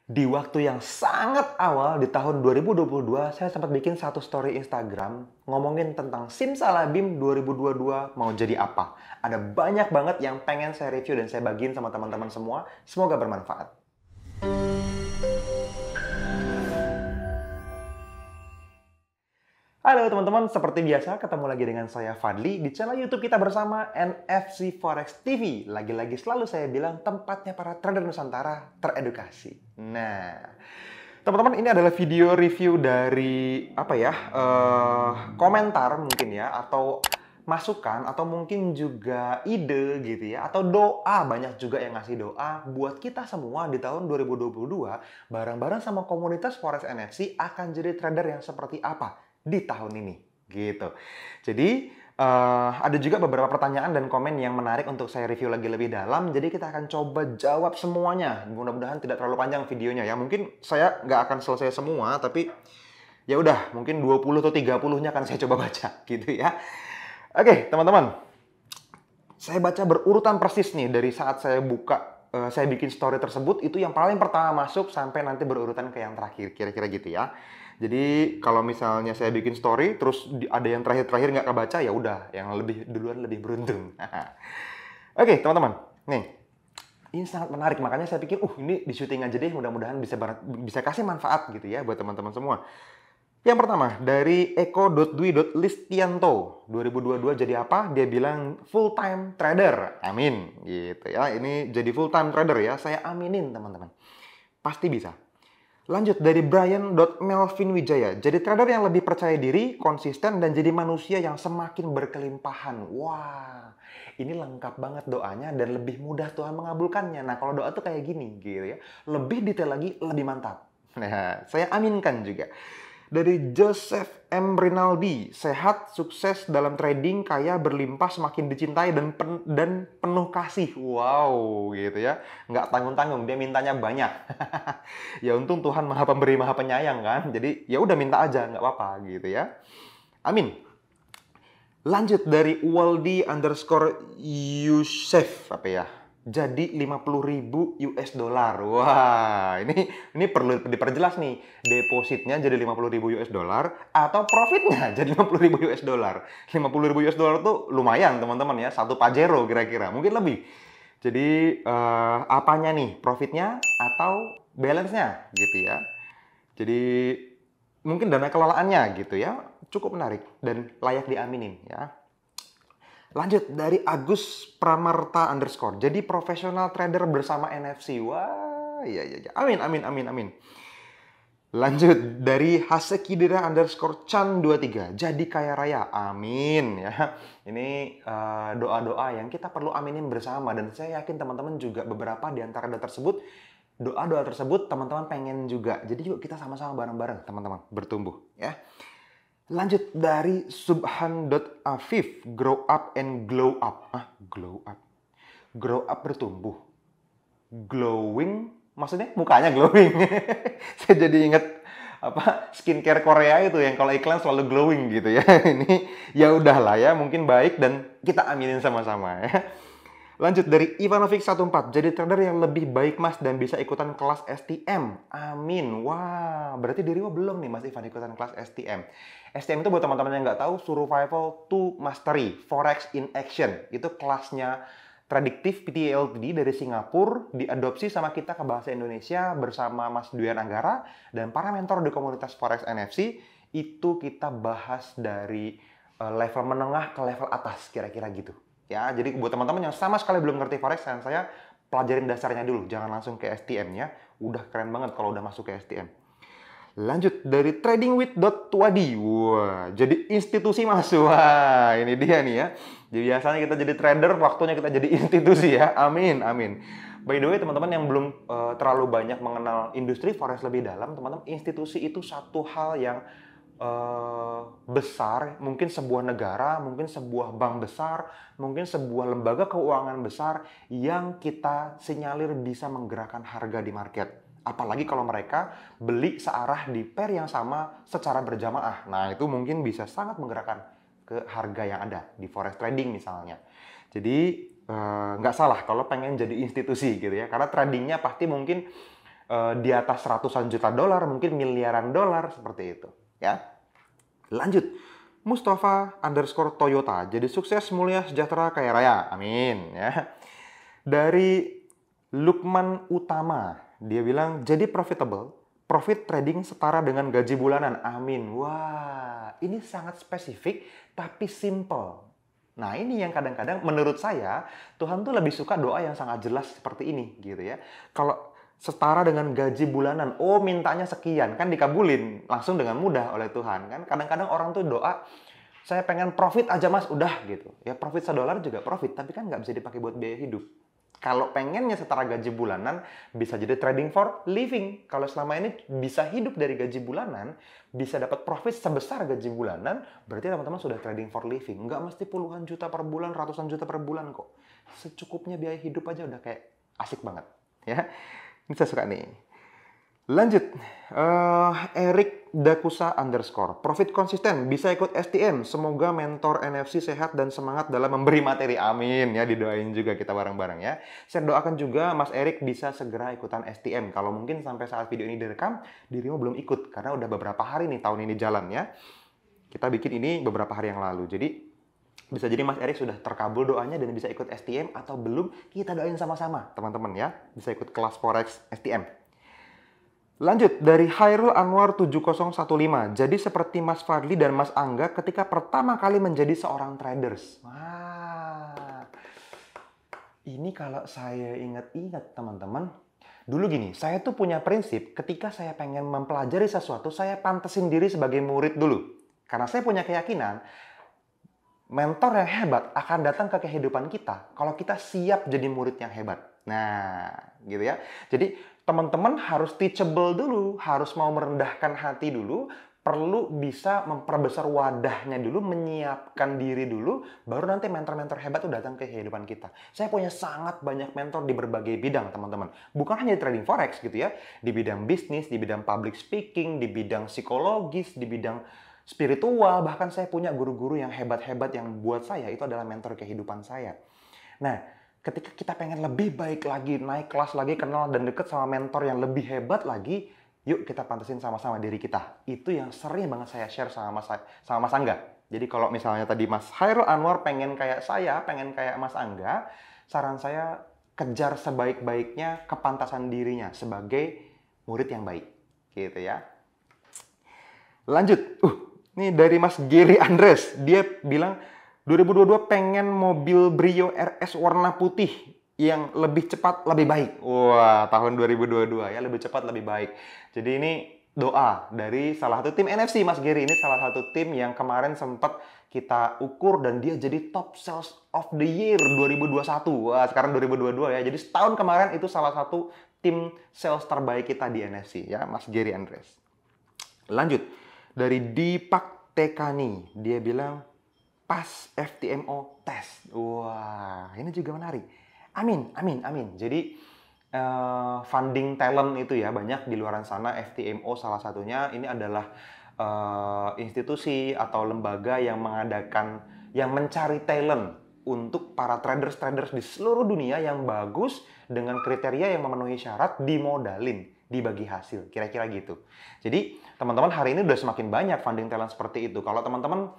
Di waktu yang sangat awal di tahun 2022, saya sempat bikin satu story Instagram ngomongin tentang Simsalabim 2022 mau jadi apa. Ada banyak banget yang pengen saya review dan saya bagiin sama teman-teman semua. Semoga bermanfaat. Halo teman-teman, seperti biasa ketemu lagi dengan saya Fadli di channel YouTube kita bersama NFC Forex TV. Lagi-lagi selalu saya bilang tempatnya para trader Nusantara teredukasi. Nah, teman-teman, ini adalah video review dari komentar mungkin ya, atau masukan, atau mungkin juga ide gitu ya, atau doa. Banyak juga yang ngasih doa buat kita semua di tahun 2022 bareng-bareng sama komunitas Forex NFC akan jadi trader yang seperti apa di tahun ini gitu. Jadi ada juga beberapa pertanyaan dan komen yang menarik untuk saya review lagi lebih dalam. Jadi kita akan coba jawab semuanya. Mudah-mudahan tidak terlalu panjang videonya ya. Mungkin saya nggak akan selesai semua, tapi ya udah, mungkin 20 atau 30-nya akan saya coba baca gitu ya. Oke, teman-teman. Saya baca berurutan persis nih dari saat saya buka, saya bikin story tersebut, itu yang paling pertama masuk sampai nanti berurutan ke yang terakhir, kira-kira gitu ya. Jadi kalau misalnya saya bikin story, terus ada yang terakhir-terakhir nggak kebaca, ya udah, yang lebih duluan lebih beruntung. Oke, teman-teman, nih, ini sangat menarik, makanya saya pikir, ini di syuting aja deh, mudah-mudahan bisa kasih manfaat gitu ya buat teman-teman semua. Yang pertama, dari eko.dwi.listianto. 2022 jadi apa? Dia bilang full-time trader. Amin. Gitu ya. Ini jadi full-time trader ya. Saya aminin, teman-teman. Pasti bisa. Lanjut dari Brian.melvinwijaya. Jadi trader yang lebih percaya diri, konsisten, dan jadi manusia yang semakin berkelimpahan. Wah, ini lengkap banget doanya dan lebih mudah Tuhan mengabulkannya. Nah, kalau doa tuh kayak gini gitu ya. Lebih detail lagi, lebih mantap. Nah, saya aminkan juga. Dari Joseph M. Rinaldi, sehat, sukses dalam trading, kaya, berlimpah, semakin dicintai, dan penuh kasih. Wow, gitu ya. Nggak tanggung-tanggung, dia mintanya banyak. Ya untung Tuhan maha pemberi, maha penyayang kan. Jadi ya udah minta aja, nggak apa-apa gitu ya. Amin. Lanjut dari Waldi_Yusef, apa ya? Jadi 50.000 US dollar. Wah, ini perlu diperjelas nih. Depositnya jadi 50.000 US dollar atau profitnya jadi 50.000 US dollar. 50.000 US dollar tuh lumayan, teman-teman ya. Satu Pajero kira-kira, mungkin lebih. Jadi apanya nih? Profitnya atau balance-nya gitu ya. Jadi mungkin dana kelolaannya gitu ya. Cukup menarik dan layak diaminin ya. Lanjut dari Agus Pramarta _. Jadi profesional trader bersama NFC. Wah, iya. Amin, amin, amin, amin. Lanjut dari Hasekidira _Chan 23. Jadi kaya raya. Amin ya. Ini doa-doa yang kita perlu aminin bersama. Dan saya yakin teman-teman juga beberapa di antara doa-doa tersebut teman-teman pengen juga. Jadi yuk kita sama-sama bareng-bareng teman-teman bertumbuh ya. Lanjut dari Subhan.Afif, grow up and glow up. Glow up. Grow up bertumbuh. Glowing, maksudnya mukanya glowing. Saya jadi inget skincare Korea itu yang kalau iklan selalu glowing gitu ya. Ini ya udahlah ya, mungkin baik dan kita aminin sama-sama ya. Lanjut dari Ivanovic 14. Jadi trader yang lebih baik mas dan bisa ikutan kelas STM. Amin. Wah, berarti diri belum nih Mas Ivan ikutan kelas STM. STM itu buat teman-teman yang nggak tahu, Survival to Mastery, Forex in Action. Itu kelasnya Predictive PTA Ltd dari Singapura, diadopsi sama kita ke bahasa Indonesia bersama Mas Duyan Anggara dan para mentor di komunitas Forex NFC. Itu kita bahas dari level menengah ke level atas, kira-kira gitu. Ya, jadi buat teman-teman yang sama sekali belum ngerti Forex, saya pelajarin dasarnya dulu. Jangan langsung ke STM ya. Udah keren banget kalau udah masuk ke STM. Lanjut dari tradingwith.tuadi. Wah, jadi institusi mas. Wah, ini dia nih ya. Jadi biasanya kita jadi trader, waktunya kita jadi institusi ya. Amin, amin. By the way, teman-teman yang belum terlalu banyak mengenal industri Forex lebih dalam, teman-teman, institusi itu satu hal yang besar, mungkin sebuah negara, mungkin sebuah bank besar, mungkin sebuah lembaga keuangan besar yang kita sinyalir bisa menggerakkan harga di market. Apalagi kalau mereka beli searah di pair yang sama secara berjamaah. Nah, itu mungkin bisa sangat menggerakkan ke harga yang ada di forex trading misalnya. Jadi nggak salah kalau pengen jadi institusi gitu ya, karena tradingnya pasti mungkin di atas ratusan juta dolar, mungkin miliaran dolar, seperti itu. Ya. Lanjut. Mustafa underscore Toyota. Jadi sukses, mulia, sejahtera, kaya raya. Amin. Ya. Dari Lukman Utama. Dia bilang, jadi profitable. Profit trading setara dengan gaji bulanan. Amin. Wah, ini sangat spesifik, tapi simple. Nah, ini yang kadang-kadang menurut saya, Tuhan tuh lebih suka doa yang sangat jelas seperti ini, gitu ya. Kalau setara dengan gaji bulanan, oh mintanya sekian, kan dikabulin langsung dengan mudah oleh Tuhan. Kan kadang-kadang orang tuh doa, saya pengen profit aja mas, udah gitu. Ya profit $1 juga profit, tapi kan nggak bisa dipakai buat biaya hidup. Kalau pengennya setara gaji bulanan, bisa jadi trading for living. Kalau selama ini bisa hidup dari gaji bulanan, bisa dapat profit sebesar gaji bulanan, berarti teman-teman sudah trading for living. Nggak mesti puluhan juta per bulan, ratusan juta per bulan kok. Secukupnya biaya hidup aja udah kayak asik banget. Ya, ini saya suka nih. Lanjut, Erik Dakusa underscore. Profit konsisten, bisa ikut STM. Semoga mentor NFC sehat dan semangat dalam memberi materi. Amin. Ya, didoain juga kita bareng-bareng ya. Saya doakan juga Mas Erik bisa segera ikutan STM. Kalau mungkin sampai saat video ini direkam, dirimu belum ikut. Karena udah beberapa hari nih tahun ini jalan ya. Kita bikin ini beberapa hari yang lalu. Jadi, bisa jadi Mas Erik sudah terkabul doanya dan bisa ikut STM atau belum, kita doain sama-sama teman-teman ya. Bisa ikut kelas Forex STM. Lanjut, dari Hairul Anwar 7015. Jadi seperti Mas Fadli dan Mas Angga ketika pertama kali menjadi seorang traders. Wah, ini kalau saya ingat-ingat teman-teman. Dulu gini, saya tuh punya prinsip ketika saya pengen mempelajari sesuatu, saya pantesin diri sebagai murid dulu. Karena saya punya keyakinan, mentor yang hebat akan datang ke kehidupan kita kalau kita siap jadi murid yang hebat. Nah, gitu ya. Jadi teman-teman harus teachable dulu, harus mau merendahkan hati dulu, perlu bisa memperbesar wadahnya dulu, menyiapkan diri dulu, baru nanti mentor-mentor hebat itu datang ke kehidupan kita. Saya punya sangat banyak mentor di berbagai bidang, teman-teman. Bukan hanya di trading forex gitu ya, di bidang bisnis, di bidang public speaking, di bidang psikologis, di bidang spiritual, bahkan saya punya guru-guru yang hebat-hebat yang buat saya itu adalah mentor kehidupan saya. Nah, ketika kita pengen lebih baik lagi, naik kelas lagi, kenal dan deket sama mentor yang lebih hebat lagi, yuk kita pantesin sama-sama diri kita. Itu yang sering banget saya share sama Mas Angga. Jadi kalau misalnya tadi Mas Hairul Anwar pengen kayak saya, pengen kayak Mas Angga, saran saya kejar sebaik-baiknya kepantasan dirinya sebagai murid yang baik. Gitu ya. Lanjut. Ini dari Mas Gary Andres. Dia bilang, 2022 pengen mobil Brio RS warna putih yang lebih cepat, lebih baik. Wah, tahun 2022 ya, lebih cepat, lebih baik. Jadi ini doa dari salah satu tim NFC, Mas Gary. Ini salah satu tim yang kemarin sempat kita ukur dan dia jadi top sales of the year 2021. Wah, sekarang 2022 ya. Jadi setahun kemarin itu salah satu tim sales terbaik kita di NFC ya, Mas Gary Andres. Lanjut, dari Dipak Tekani. Dia bilang, pas FTMO tes. Wah, ini juga menarik. Amin, amin, amin. Jadi funding talent itu ya banyak di luar sana. FTMO salah satunya. Ini adalah institusi atau lembaga yang mengadakan, yang mencari talent untuk para traders-traders di seluruh dunia yang bagus dengan kriteria yang memenuhi syarat, dimodalin, dibagi hasil. Kira-kira gitu. Jadi teman-teman hari ini udah semakin banyak funding talent seperti itu. Kalau teman-teman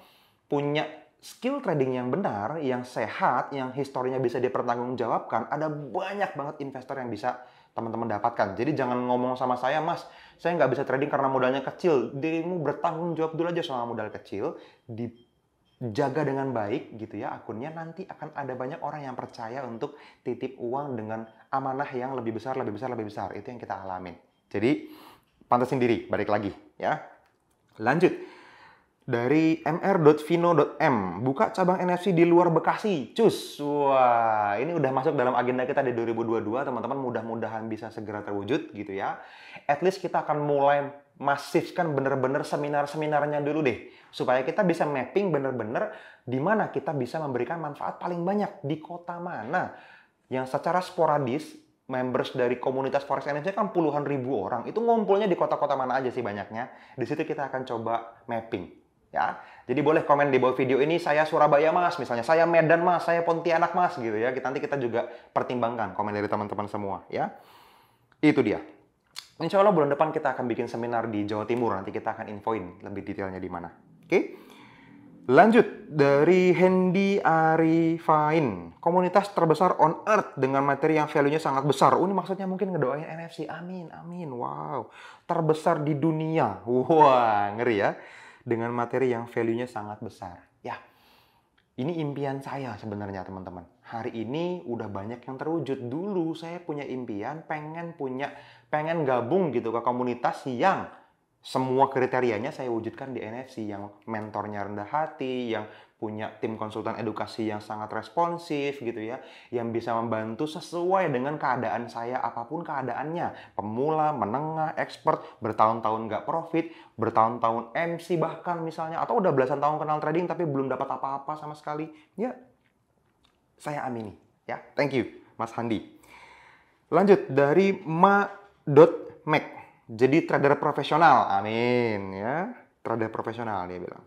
punya skill trading yang benar, yang sehat, yang historinya bisa dipertanggungjawabkan, ada banyak banget investor yang bisa teman-teman dapatkan. Jadi jangan ngomong sama saya, Mas, saya nggak bisa trading karena modalnya kecil. Dirimu bertanggung jawab dulu aja sama modal kecil, dijaga dengan baik gitu ya akunnya, nanti akan ada banyak orang yang percaya untuk titip uang dengan amanah yang lebih besar, lebih besar, lebih besar. Itu yang kita alamin. Jadi pantasin diri, balik lagi ya. Lanjut. Dari mr.vino.m, buka cabang NFC di luar Bekasi, cus. Wah, ini udah masuk dalam agenda kita di 2022, teman-teman. Mudah-mudahan bisa segera terwujud gitu ya. At least kita akan mulai masifkan bener-bener seminar-seminarnya dulu deh. Supaya kita bisa mapping bener-bener di mana kita bisa memberikan manfaat paling banyak, di kota mana. Yang secara sporadis, members dari komunitas Forex NFC kan puluhan ribu orang. Itu ngumpulnya di kota-kota mana aja sih banyaknya. Di situ kita akan coba mapping. Ya, jadi boleh komen di bawah video ini, saya Surabaya Mas, misalnya saya Medan Mas, saya Pontianak Mas gitu ya. Nanti kita juga pertimbangkan komen dari teman-teman semua ya. Itu dia. Insya Allah bulan depan kita akan bikin seminar di Jawa Timur. Nanti kita akan infoin lebih detailnya di mana. Oke? Lanjut, dari Hendy Arifin. Komunitas terbesar on earth dengan materi yang value-nya sangat besar. Ini maksudnya mungkin ngedoain NFC. Amin, amin. Wow. Terbesar di dunia. Wah, ngeri ya. Dengan materi yang value-nya sangat besar. Ya, ini impian saya sebenarnya teman-teman. Hari ini udah banyak yang terwujud. Dulu saya punya impian pengen gabung gitu ke komunitas yang semua kriterianya saya wujudkan di NFC, yang mentornya rendah hati, yang punya tim konsultan edukasi yang sangat responsif gitu ya, yang bisa membantu sesuai dengan keadaan saya apapun keadaannya, pemula, menengah, expert, bertahun-tahun nggak profit, bertahun-tahun MC bahkan misalnya, atau udah belasan tahun kenal trading tapi belum dapat apa-apa sama sekali, ya saya amini ya. Thank you Mas Handi. Lanjut, dari ma.mac. Jadi trader profesional, amin ya. Trader profesional dia bilang.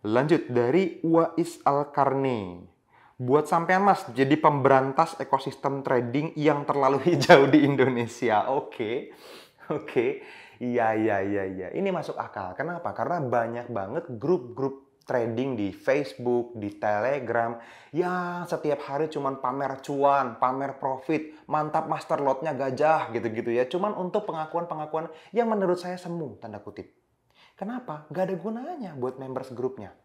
Lanjut, dari Wais Al-Karni. Buat sampean Mas, jadi pemberantas ekosistem trading yang terlalu hijau di Indonesia. Oke. Iya. Ini masuk akal. Kenapa? Karena banyak banget grup-grup trading di Facebook, di Telegram, yang setiap hari cuman pamer cuan, pamer profit, mantap master lot-nya gajah, gitu-gitu ya. Cuman untuk pengakuan-pengakuan yang menurut saya semu, tanda kutip. Kenapa? Gak ada gunanya buat members grupnya.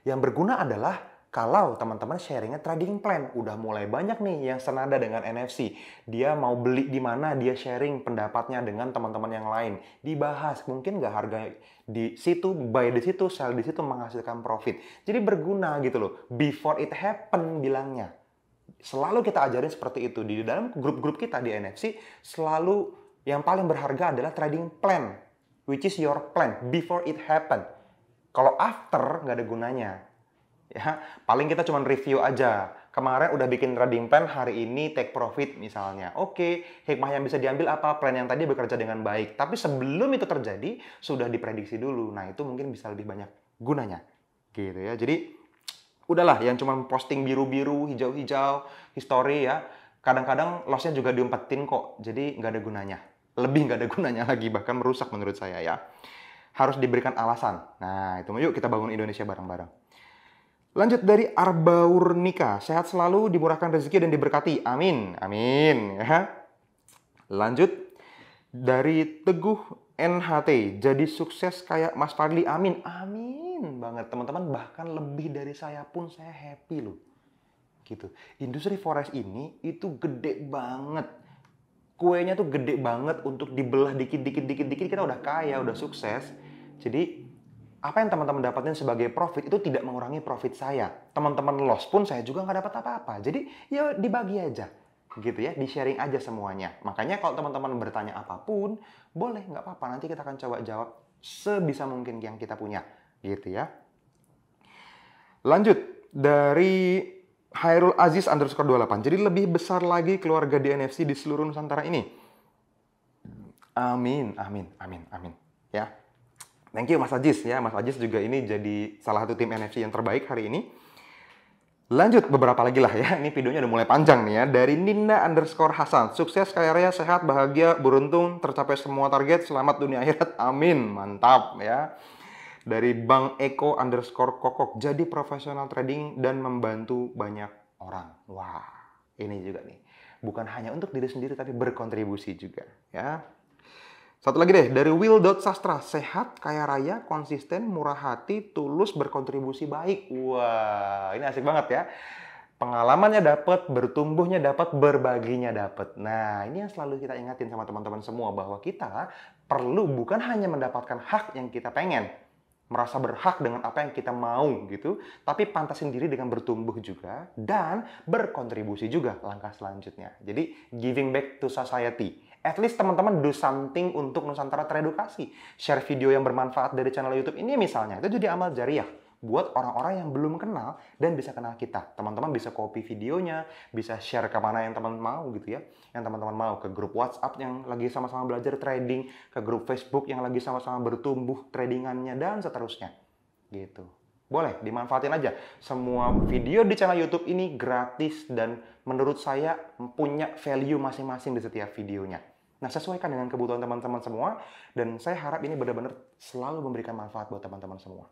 Yang berguna adalah kalau teman-teman sharingnya trading plan, udah mulai banyak nih yang senada dengan NFC. Dia mau beli di mana, dia sharing pendapatnya dengan teman-teman yang lain. Dibahas, mungkin nggak harga di situ, buy di situ, sell di situ, menghasilkan profit. Jadi berguna gitu loh. Before it happen bilangnya. Selalu kita ajarin seperti itu. Di dalam grup-grup kita di NFC, selalu yang paling berharga adalah trading plan. Which is your plan, before it happen. Kalau after, nggak ada gunanya. Ya, paling kita cuma review aja. Kemarin udah bikin trading plan, hari ini take profit misalnya. Oke, hikmah yang bisa diambil apa? Plan yang tadi bekerja dengan baik. Tapi sebelum itu terjadi, sudah diprediksi dulu. Nah, itu mungkin bisa lebih banyak gunanya. Gitu ya. Jadi, udahlah yang cuma posting biru-biru, hijau-hijau, history ya. Kadang-kadang loss-nya juga diumpetin kok. Jadi, nggak ada gunanya. Lebih nggak ada gunanya lagi, bahkan merusak menurut saya ya. Harus diberikan alasan. Nah, itu yuk kita bangun Indonesia bareng-bareng. Lanjut, dari Arbaurnika. Sehat selalu, dimurahkan rezeki dan diberkati. Amin. Amin. Ya. Lanjut, dari Teguh NHT. Jadi sukses kayak Mas Fadli. Amin. Amin banget teman-teman. Bahkan lebih dari saya pun saya happy loh. Gitu. Industri forex ini itu gede banget. Kuenya tuh gede banget untuk dibelah dikit-dikit kita udah kaya, udah sukses. Jadi apa yang teman-teman dapatin sebagai profit itu tidak mengurangi profit saya. Teman-teman loss pun saya juga nggak dapat apa-apa. Jadi ya dibagi aja, gitu ya, di-sharing aja semuanya. Makanya kalau teman-teman bertanya apapun, boleh, nggak apa-apa. Nanti kita akan coba jawab sebisa mungkin yang kita punya, gitu ya. Lanjut, dari Hairul Aziz _28. Jadi lebih besar lagi keluarga di NFC di seluruh Nusantara ini. Amin. Ya. Thank you Mas Ajis ya. Mas Ajis juga ini jadi salah satu tim NFC yang terbaik hari ini. Lanjut beberapa lagi lah ya. Ini videonya udah mulai panjang nih ya. Dari Ninda_Hasan. Sukses, kaya raya, sehat, bahagia, beruntung, tercapai semua target, selamat dunia akhirat. Amin. Mantap ya. Dari Bang Eko_Kokok. Jadi profesional trading dan membantu banyak orang. Wah, ini juga nih. Bukan hanya untuk diri sendiri tapi berkontribusi juga ya. Satu lagi deh, dari Will.Sastra. Sehat, kaya raya, konsisten, murah hati, tulus, berkontribusi baik. Wah, ini asik banget ya. Pengalamannya dapat, bertumbuhnya dapat, berbaginya dapat. Nah, ini yang selalu kita ingatin sama teman-teman semua, bahwa kita perlu bukan hanya mendapatkan hak yang kita pengen, merasa berhak dengan apa yang kita mau gitu, tapi pantasin diri dengan bertumbuh juga dan berkontribusi juga langkah selanjutnya. Jadi giving back to society. At least teman-teman do something untuk Nusantara teredukasi. Share video yang bermanfaat dari channel YouTube ini misalnya, itu jadi amal jariah buat orang-orang yang belum kenal dan bisa kenal kita. Teman-teman bisa copy videonya, bisa share ke mana yang teman mau gitu ya. Yang teman-teman mau, ke grup WhatsApp yang lagi sama-sama belajar trading, ke grup Facebook yang lagi sama-sama bertumbuh tradingannya, dan seterusnya. Gitu. Boleh, dimanfaatin aja. Semua video di channel YouTube ini gratis dan menurut saya punya value masing-masing di setiap videonya. Nah, sesuaikan dengan kebutuhan teman-teman semua, dan saya harap ini benar-benar selalu memberikan manfaat buat teman-teman semua.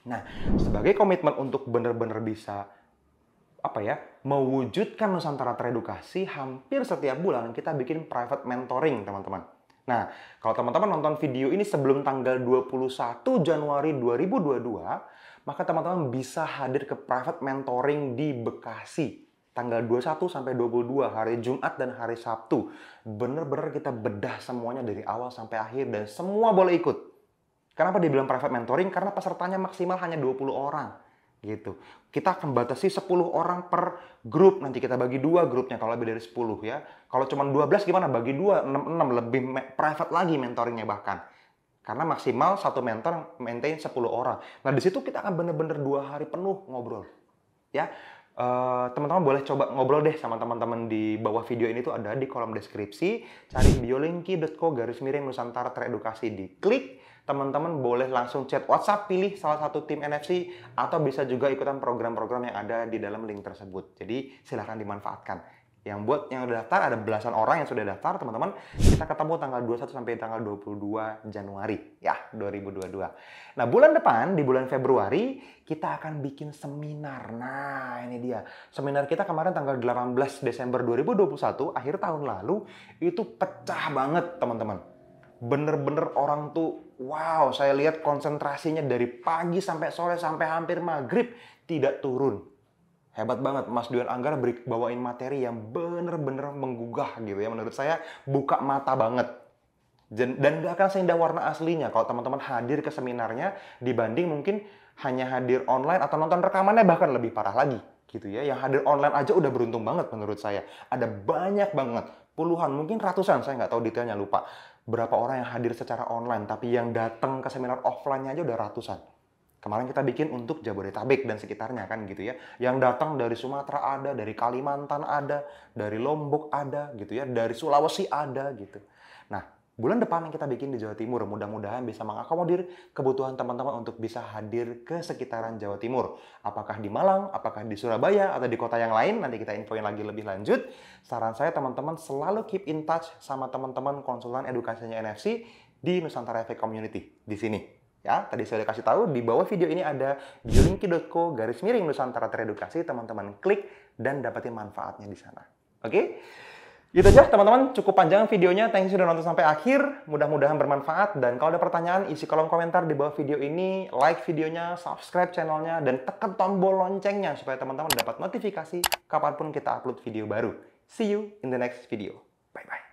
Nah, sebagai komitmen untuk benar-benar bisa mewujudkan Nusantara Teredukasi, hampir setiap bulan kita bikin private mentoring, teman-teman. Nah, kalau teman-teman nonton video ini sebelum tanggal 21 Januari 2022, maka teman-teman bisa hadir ke private mentoring di Bekasi. Tanggal 21 sampai 22, hari Jumat dan hari Sabtu. Bener-bener kita bedah semuanya dari awal sampai akhir dan semua boleh ikut. Kenapa dibilang private mentoring? Karena pesertanya maksimal hanya 20 orang. Gitu. Kita akan batasi 10 orang per grup. Nanti kita bagi 2 grupnya kalau lebih dari 10 ya. Kalau cuma 12 gimana? Bagi 2, 6, lebih private lagi mentoringnya bahkan. Karena maksimal satu mentor maintain 10 orang. Nah, di situ kita akan bener-bener 2 hari penuh ngobrol. Ya. Teman-teman boleh coba ngobrol deh sama teman-teman di bawah video ini tuh ada di kolom deskripsi. Cari biolinki.co/Nusantara Teredukasi, diklik. Teman-teman boleh langsung chat WhatsApp, pilih salah satu tim NFC, atau bisa juga ikutan program-program yang ada di dalam link tersebut. Jadi silahkan dimanfaatkan. Yang buat yang udah daftar, ada belasan orang yang sudah daftar, teman-teman. Kita ketemu tanggal 21 sampai tanggal 22 Januari ya, 2022. Nah, bulan depan, di bulan Februari, kita akan bikin seminar. Nah, ini dia. Seminar kita kemarin tanggal 18 Desember 2021, akhir tahun lalu, itu pecah banget, teman-teman. Bener-bener orang tuh, wow, saya lihat konsentrasinya dari pagi sampai sore, sampai hampir maghrib, tidak turun. Hebat banget, Mas Duyan Anggara bawain materi yang bener-bener menggugah gitu ya. Menurut saya buka mata banget. Dan gak akan seindah warna aslinya kalau teman-teman hadir ke seminarnya dibanding mungkin hanya hadir online atau nonton rekamannya, bahkan lebih parah lagi gitu ya. Yang hadir online aja udah beruntung banget menurut saya. Ada banyak banget, puluhan, mungkin ratusan, saya nggak tahu detailnya, lupa. Berapa orang yang hadir secara online, tapi yang datang ke seminar offline-nya aja udah ratusan. Kemarin kita bikin untuk Jabodetabek dan sekitarnya kan gitu ya. Yang datang dari Sumatera ada, dari Kalimantan ada, dari Lombok ada gitu ya, dari Sulawesi ada gitu. Nah, bulan depan yang kita bikin di Jawa Timur, mudah-mudahan bisa mengakomodir kebutuhan teman-teman untuk bisa hadir ke sekitaran Jawa Timur. Apakah di Malang, apakah di Surabaya, atau di kota yang lain, nanti kita infoin lagi lebih lanjut. Saran saya teman-teman selalu keep in touch sama teman-teman konsultan edukasinya NFC di Nusantara Efek Community di sini. Ya, tadi saya udah kasih tahu di bawah video ini ada biolinki.co/Nusantara Teredukasi. Teman-teman klik dan dapetin manfaatnya di sana. Oke? Gitu aja teman-teman, cukup panjang videonya. Thank you sudah nonton sampai akhir. Mudah-mudahan bermanfaat. Dan kalau ada pertanyaan, isi kolom komentar di bawah video ini. Like videonya, subscribe channelnya, dan tekan tombol loncengnya supaya teman-teman dapat notifikasi kapanpun kita upload video baru. See you in the next video. Bye-bye.